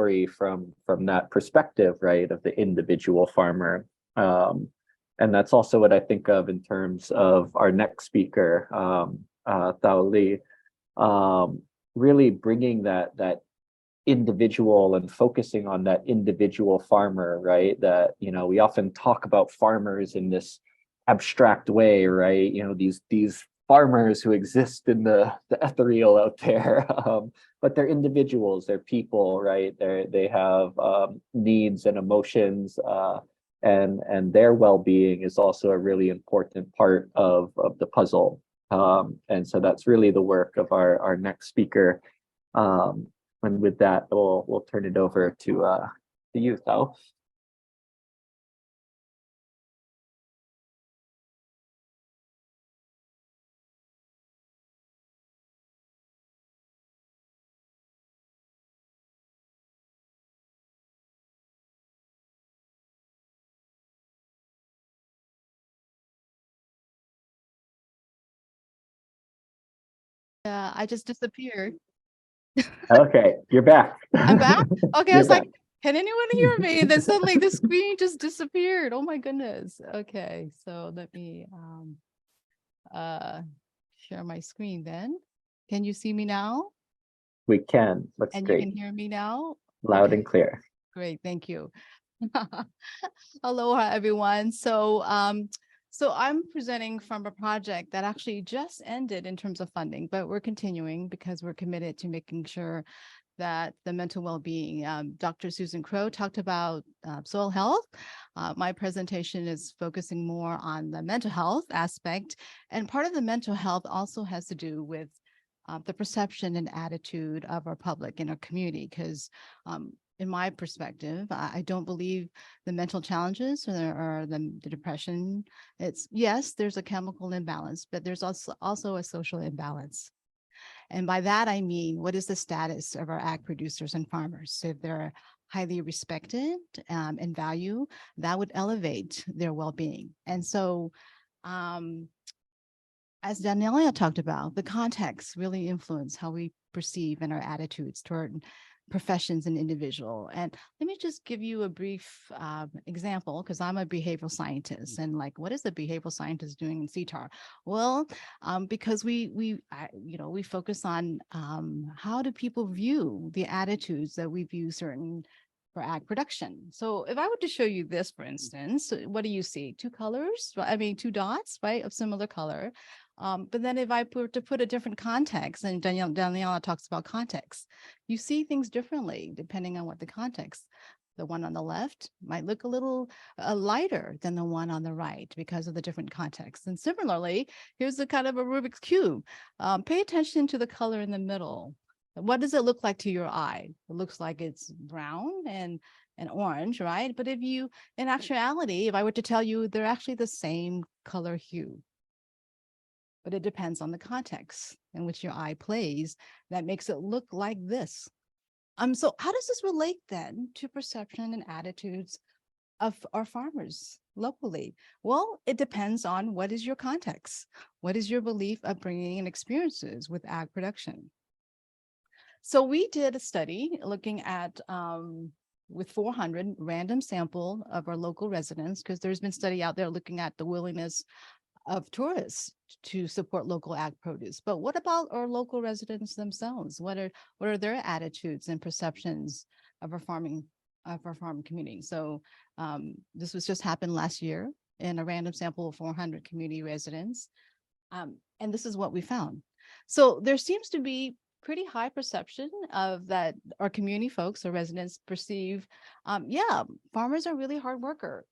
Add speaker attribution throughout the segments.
Speaker 1: story from that perspective, right, of the individual farmer. And that's also what I think of in terms of our next speaker, Thao Li, really bringing that individual and focusing on that individual farmer, right? That, we often talk about farmers in this abstract way, right? These farmers who exist in the ethereal out there, but they're individuals, they're people, right? They have needs and emotions, and their well-being is also a really important part of the puzzle. And so that's really the work of our next speaker. And with that, we'll turn it over to you, Thao.
Speaker 2: Yeah, I just disappeared.
Speaker 1: Okay, you're back.
Speaker 2: I'm back. Okay, I
Speaker 1: You're
Speaker 2: was
Speaker 1: back.
Speaker 2: like, can anyone hear me? And then suddenly the screen just disappeared. Oh my goodness. Okay, so let me uh share my screen then. Can you see me now?
Speaker 1: We can. Looks
Speaker 2: And you
Speaker 1: great.
Speaker 2: can hear me now?
Speaker 1: Loud and
Speaker 2: Okay,
Speaker 1: clear.
Speaker 2: great. Thank you. Aloha, everyone. So I'm presenting from a project that actually just ended in terms of funding, but we're continuing because we're committed to making sure that the mental well-being. Dr. Susan Crow talked about soil health. My presentation is focusing more on the mental health aspect, and part of the mental health also has to do with the perception and attitude of our public in our community, because in my perspective, I don't believe the mental challenges or the depression. It's yes, there's a chemical imbalance, but there's also a social imbalance. And by that, I mean, what is the status of our ag producers and farmers? So if they're highly respected and value, that would elevate their well-being. And so, as Daniela talked about, the context really influence how we perceive and our attitudes toward professions and individual. And let me just give you a brief example, because I'm a behavioral scientist, and like, what is the behavioral scientist doing in CTAHR? Well, because we focus on how do people view the attitudes that we view certain for ag production. So if I were to show you this, for instance, what do you see? Two colors, I mean, two dots, right, of similar color. But then if I were to put a different context, and Daniela talks about context, you see things differently depending on what the context. The one on the left might look a little lighter than the one on the right because of the different contexts. And similarly, here's a kind of a Rubik's Cube. Pay attention to the color in the middle. What does it look like to your eye? It looks like it's brown and orange, right? But if you, in actuality, if I were to tell you they're actually the same color hue, but it depends on the context in which your eye plays that makes it look like this. So how does this relate then to perception and attitudes of our farmers locally? Well, it depends on what is your context. What is your belief, upbringing, and experiences with ag production? So we did a study looking at with 400 random sample of our local residents, because there's been study out there looking at the willingness of tourists to support local ag produce. But what about our local residents themselves? What are their attitudes and perceptions of our farm community? So this was just happened last year in a random sample of 400 community residents. And this is what we found. So there seems to be pretty high perception of that our community folks or residents perceive, farmers are really hard worker.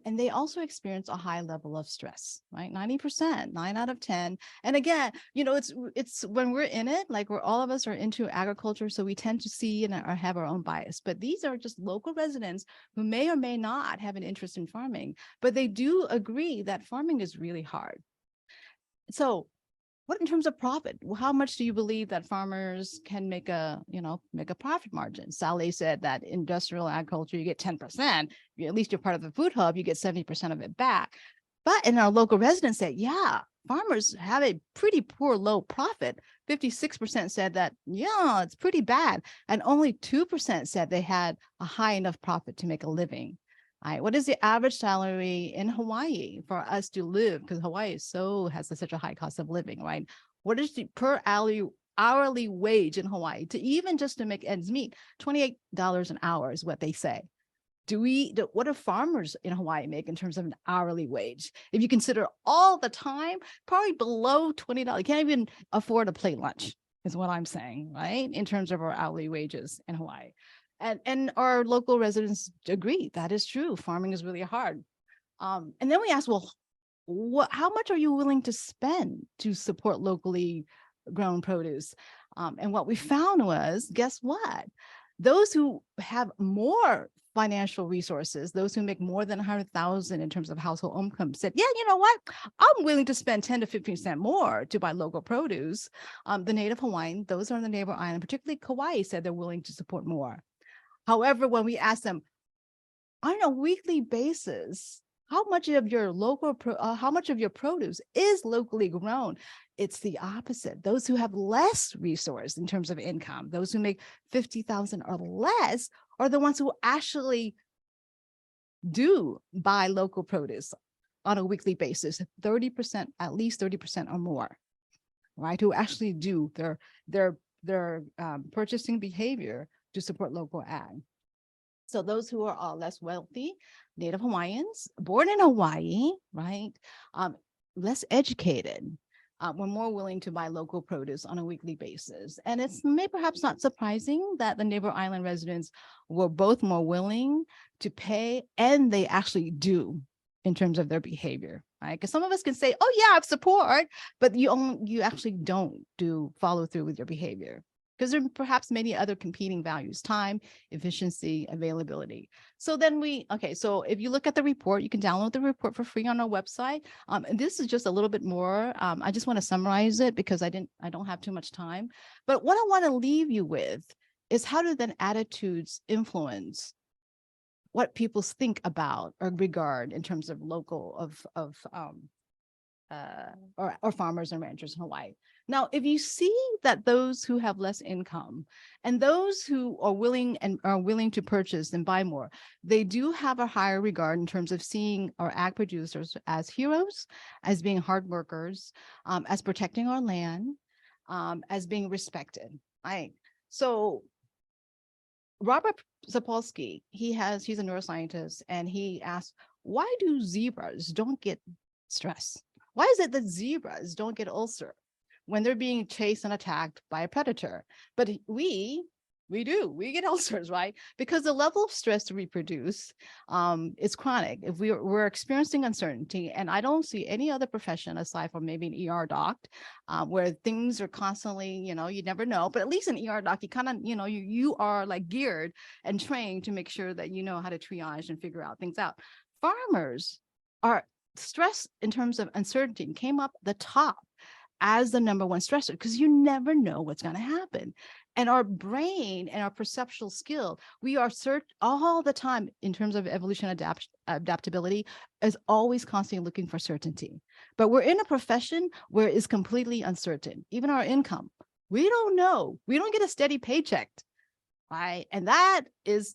Speaker 2: And they also experience a high level of stress, right? 90%, 9 out of 10. And again, it's when we're in it, like we're all of us are into agriculture, so we tend to see and or have our own bias. But these are just local residents who may or may not have an interest in farming, but they do agree that farming is really hard. So what in terms of profit? How much do you believe that farmers can make a profit margin? Sally said that industrial agriculture, you get 10%. At least you're part of the food hub, you get 70% of it back. But in our local residents said, yeah, farmers have a pretty poor low profit. 56% said that, yeah, it's pretty bad. And only 2% said they had a high enough profit to make a living. All right. What is the average salary in Hawaii for us to live? Because Hawaii has such a high cost of living, right? What is the per hourly wage in Hawaii to even just to make ends meet? $28 an hour is what they say. What do farmers in Hawaii make in terms of an hourly wage? If you consider all the time, probably below $20. You can't even afford a plate lunch, is what I'm saying, right? In terms of our hourly wages in Hawaii. And our local residents agree that is true. Farming is really hard. And then we ask, well, how much are you willing to spend to support locally grown produce? And what we found was, guess what? Those who have more financial resources, those who make more than 100,000 in terms of household income said, yeah, you know what? I'm willing to spend 10 to 15% more to buy local produce. The Native Hawaiian, those on the neighbor island, particularly Kauai, said they're willing to support more. However, when we ask them on a weekly basis, how much of your produce is locally grown? It's the opposite. Those who have less resource in terms of income, those who make 50,000 or less, are the ones who actually do buy local produce on a weekly basis. 30%, at least 30% or more, right? Who actually do their purchasing behavior to support local ag. So those who are less wealthy, Native Hawaiians, born in Hawaii, right, less educated, were more willing to buy local produce on a weekly basis. And it's perhaps not surprising that the neighbor island residents were both more willing to pay, and they actually do in terms of their behavior, right? Because some of us can say, oh yeah, I support, but you actually don't follow through with your behavior. Because there are perhaps many other competing values: time, efficiency, availability. So then so if you look at the report, you can download the report for free on our website. And this is just a little bit more. I just want to summarize it because I don't have too much time. But what I want to leave you with is, how do then attitudes influence what people think about or regard in terms of local or farmers and ranchers in Hawaii. Now, if you see that those who have less income and those who are willing to purchase and buy more, they do have a higher regard in terms of seeing our ag producers as heroes, as being hard workers, as protecting our land, as being respected. Right. So Robert Sapolsky, he's a neuroscientist, and he asked, why do zebras don't get stress? Why is it that zebras don't get ulcer when they're being chased and attacked by a predator? But we get ulcers, right? Because the level of stress to reproduce is chronic. If we're experiencing uncertainty, and I don't see any other profession aside from maybe an ER doc, where things are constantly, you never know, but at least an ER doc, you kind of, you are like geared and trained to make sure that you know how to triage and figure out things out. Farmers are stress in terms of uncertainty came up the top as the number one stressor, because you never know what's going to happen. And our brain and our perceptual skill, we are all the time in terms of evolution adaptability, is always constantly looking for certainty. But we're in a profession where it's completely uncertain. Even our income, we don't know. We don't get a steady paycheck, right? And that is,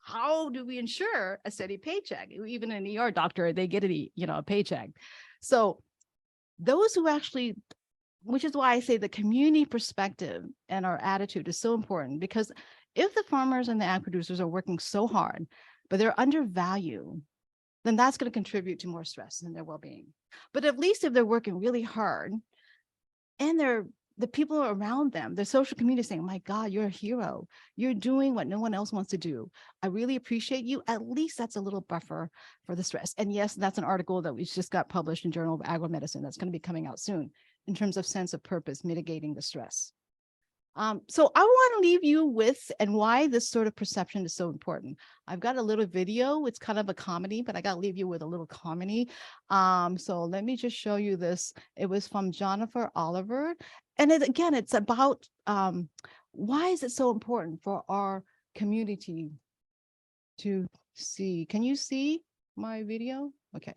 Speaker 2: how do we ensure a steady paycheck? Even an ER doctor, they get a paycheck. So those who actually, which is why I say the community perspective and our attitude is so important, because if the farmers and the ag producers are working so hard, but they're undervalued, then that's going to contribute to more stress in their well-being. But at least if they're working really hard and the people around them, the social community saying, my God, you're a hero. You're doing what no one else wants to do. I really appreciate you. At least that's a little buffer for the stress. And yes, that's an article that we just got published in Journal of Agro-Medicine that's going to be coming out soon in terms of sense of purpose, mitigating the stress. So I want to leave you with, and why this sort of perception is so important. I've got a little video. It's kind of a comedy, but I got to leave you with a little comedy. So let me just show you this. It was from Jennifer Oliver. And it's about why is it so important for our community to see. Can you see my video? Okay.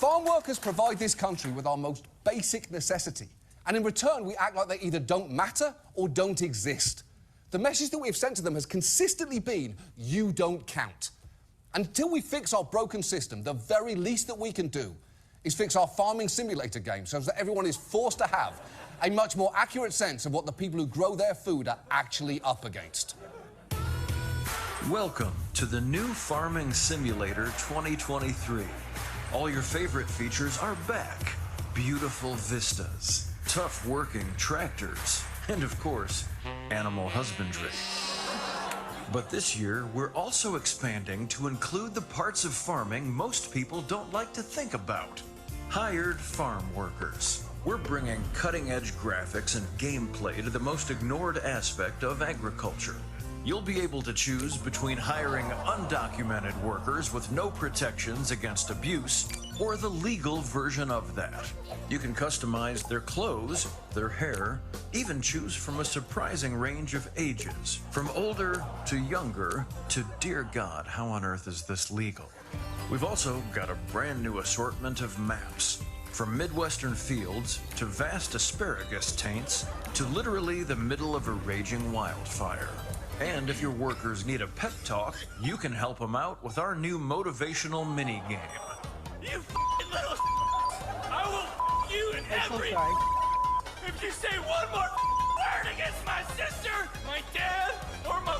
Speaker 3: Farm workers provide this country with our most basic necessity, and in return we act like they either don't matter or don't exist. The message that we've sent to them has consistently been, you don't count. Until we fix our broken system, the very least that we can do is fix our farming simulator game so that everyone is forced to have a much more accurate sense of what the people who grow their food are actually up against.
Speaker 4: Welcome to the new Farming Simulator 2023. All your favorite features are back. Beautiful vistas, tough working tractors, and of course, animal husbandry. But this year, we're also expanding to include the parts of farming most people don't like to think about. Hired farm workers. We're bringing cutting-edge graphics and gameplay to the most ignored aspect of agriculture. You'll be able to choose between hiring undocumented workers with no protections against abuse or the legal version of that. You can customize their clothes, their hair, even choose from a surprising range of ages, from older to younger to, dear God, how on earth is this legal? We've also got a brand new assortment of maps, from Midwestern fields to vast asparagus taints to literally the middle of a raging wildfire. And if your workers need a pep talk, you can help them out with our new motivational mini-game.
Speaker 5: You little I will you in every if you say one more word against my sister, my dad, or my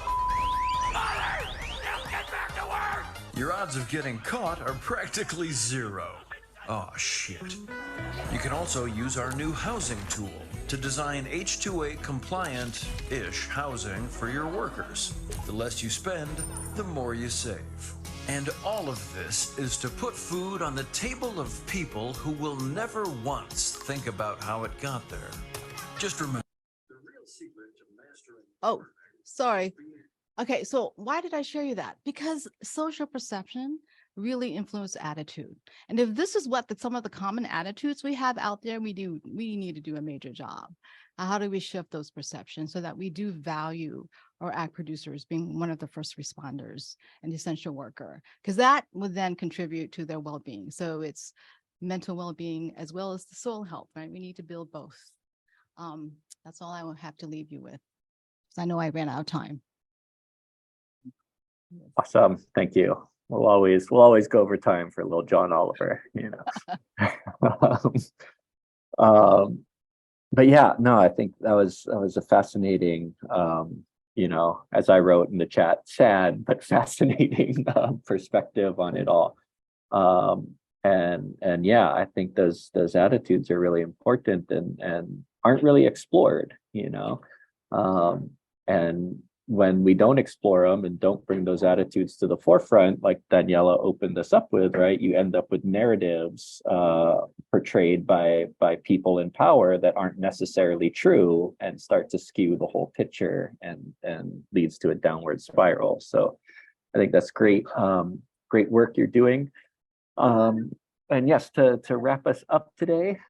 Speaker 5: mother, you'll get back to work.
Speaker 4: Your odds of getting caught are practically zero. Oh shit. You can also use our new housing tool to design H2A compliant-ish housing for your workers. The less you spend, the more you save. And all of this is to put food on the table of people who will never once think about how it got there. Just remember, the real secret to mastering...
Speaker 2: Oh, sorry. Okay, so why did I share you that? Because social perception really influence attitude. And if this is what some of the common attitudes we have out there, we need to do a major job. How do we shift those perceptions so that we do value our ag producers being one of the first responders and essential worker? Because that would then contribute to their well-being. So it's mental well-being as well as the soil health, right? We need to build both. That's all I will have to leave you with. So I know I ran out of time.
Speaker 1: Awesome. Thank you. We'll always go over time for little John Oliver, you know. But yeah, no, I think that was a fascinating, you know, as I wrote in the chat, sad but fascinating perspective on it all. And yeah, I think those attitudes are really important and aren't really explored, you know. And when we don't explore them and don't bring those attitudes to the forefront, like Daniela opened us up with, right, you end up with narratives portrayed by people in power that aren't necessarily true and start to skew the whole picture and leads to a downward spiral. So I think that's great, great work you're doing. And yes, to wrap us up today,